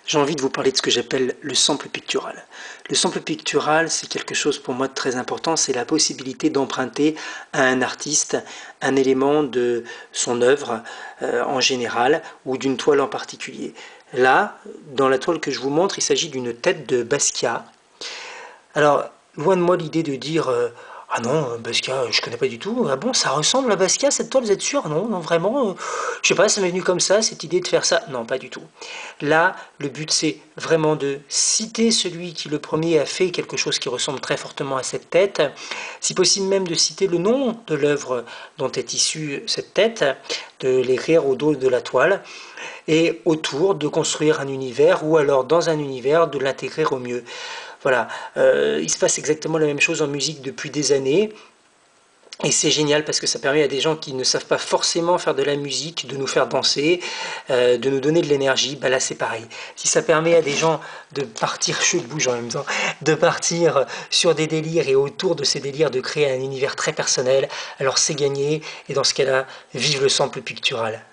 J'ai envie de vous parler de ce que j'appelle le sample pictural. Le sample pictural, c'est quelque chose pour moi de très important, c'est la possibilité d'emprunter à un artiste un élément de son œuvre en général ou d'une toile en particulier. Là, dans la toile que je vous montre, il s'agit d'une tête de Basquiat. Alors, loin de moi l'idée de dire ah non, Basquiat, je connais pas du tout. Ah bon, ça ressemble à Basquiat cette toile, vous êtes sûr? Non, non, vraiment. Je sais pas, ça m'est venu comme ça, cette idée de faire ça. Non, pas du tout. Là, le but, c'est vraiment de citer celui qui, le premier, a fait quelque chose qui ressemble très fortement à cette tête. Si possible même de citer le nom de l'œuvre dont est issue cette tête, de l'écrire au dos de la toile, et autour de construire un univers, ou alors dans un univers, de l'intégrer au mieux. Voilà, il se passe exactement la même chose en musique depuis des années. Et c'est génial parce que ça permet à des gens qui ne savent pas forcément faire de la musique de nous faire danser, de nous donner de l'énergie. Bah là c'est pareil. Si ça permet à des gens de partir, je bouge en même temps, de partir sur des délires et autour de ces délires de créer un univers très personnel, alors c'est gagné. Et dans ce cas-là, vive le sample pictural.